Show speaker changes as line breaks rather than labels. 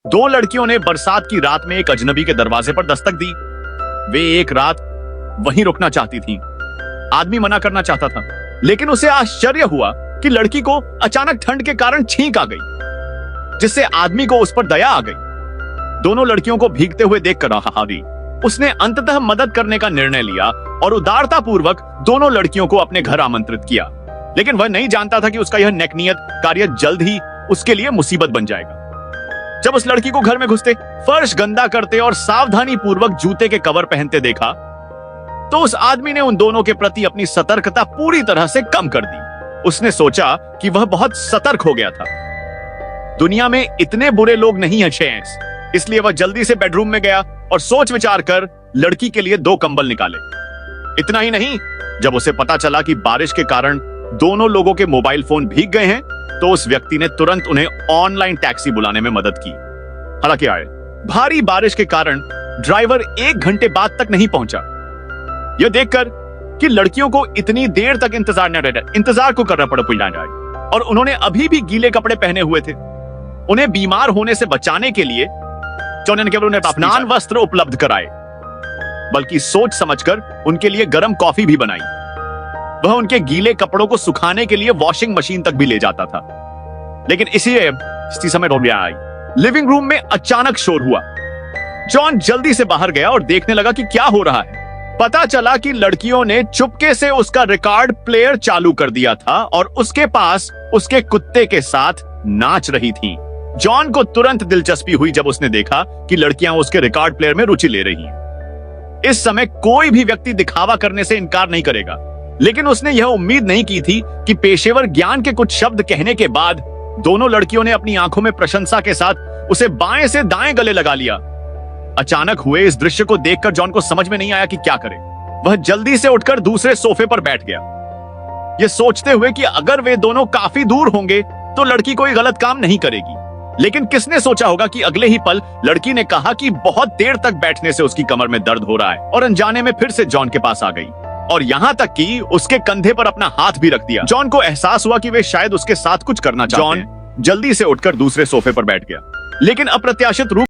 दो लड़कियों ने बरसात की रात में एक अजनबी के दरवाजे पर दस्तक दी। वे एक रात वहीं रुकना चाहती थीं। आदमी मना करना चाहता था, लेकिन उसे आश्चर्य हुआ कि लड़की को अचानक ठंड के कारण छींक आ गई, जिससे आदमी को उस पर दया आ गई। दोनों लड़कियों को भीगते हुए देखकर हावी उसने अंततः मदद करने का निर्णय लिया और उदारतापूर्वक दोनों लड़कियों को अपने घर आमंत्रित किया। लेकिन वह नहीं जानता था कि उसका यह नेकनियत कार्य जल्द ही उसके लिए मुसीबत बन जाएगा। जब उस लड़की को घर में घुसते, फर्श गंदा करते और सावधानी पूर्वक जूते के कवर पहनते देखा, तो उस आदमी ने उन दोनों के प्रति अपनी सतर्कता पूरी तरह से कम कर दी। उसने सोचा कि वह बहुत सतर्क हो गया था। दुनिया में इतने बुरे लोग नहीं हैं चैंस, इसलिए वह जल्दी से बेडरूम में गया और सोच विचार कर लड़की के लिए 2 कंबल निकाले। इतना ही नहीं, जब उसे पता चला कि बारिश के कारण दोनों लोगों के मोबाइल फोन भीग गए हैं, तो उस व्यक्ति ने तुरंत उन्हें ऑनलाइन टैक्सी बुलाने में मदद की। हालांकि भारी बारिश के कारण ड्राइवर 1 घंटे बाद तक नहीं पहुंचा। यह देखकर कि लड़कियों को इतनी देर तक इंतजार को करना पड़ा और उन्होंने अभी भी गीले कपड़े पहने हुए थे। उन्हें बीमार होने से बचाने के लिए जॉन ने केवल उन्हें स्नान वस्त्र उपलब्ध कराए, बल्कि सोच समझकर उनके लिए गर्म कॉफी भी बनाई। वह उनके गीले कपड़ों को सुखाने के लिए वॉशिंग मशीन तक भी ले जाता था। लेकिन इसी समय आई लिविंग रूम में अचानक शोर हुआ। जॉन जल्दी से बाहर गया और देखने लगा कि क्या हो रहा है। पता चला कि लड़कियों ने चुपके से उसका रिकॉर्ड प्लेयर चालू कर दिया था और उसके पास उसके कुत्ते के साथ नाच रही थीं। जॉन को तुरंत दिलचस्पी हुई जब उसने देखा कि लड़कियां उसके रिकॉर्ड प्लेयर में रुचि ले रही हैं। इस समय कोई भी व्यक्ति दिखावा करने से इनकार नहीं करेगा, लेकिन उसने यह उम्मीद नहीं की थी कि पेशेवर ज्ञान के कुछ शब्द कहने के बाद दोनों लड़कियों ने अपनी आंखों में प्रशंसा के साथ उसे बाएं से दाएं गले लगा लिया। अचानक हुए इस दृश्य को देखकर जॉन को समझ में नहीं आया कि क्या करे। वह जल्दी से उठकर दूसरे सोफे पर बैठ गया, यह सोचते हुए कि अगर वे दोनों काफी दूर होंगे तो लड़की कोई गलत काम नहीं करेगी। लेकिन किसने सोचा होगा कि अगले ही पल लड़की ने कहा कि बहुत देर तक बैठने से उसकी कमर में दर्द हो रहा है, और अनजाने में फिर से जॉन के पास आ गई और यहाँ तक कि उसके कंधे पर अपना हाथ भी रख दिया। जॉन को एहसास हुआ कि वे शायद उसके साथ कुछ करना चाहते हैं। जॉन जल्दी से उठकर दूसरे सोफे पर बैठ गया, लेकिन अप्रत्याशित रूप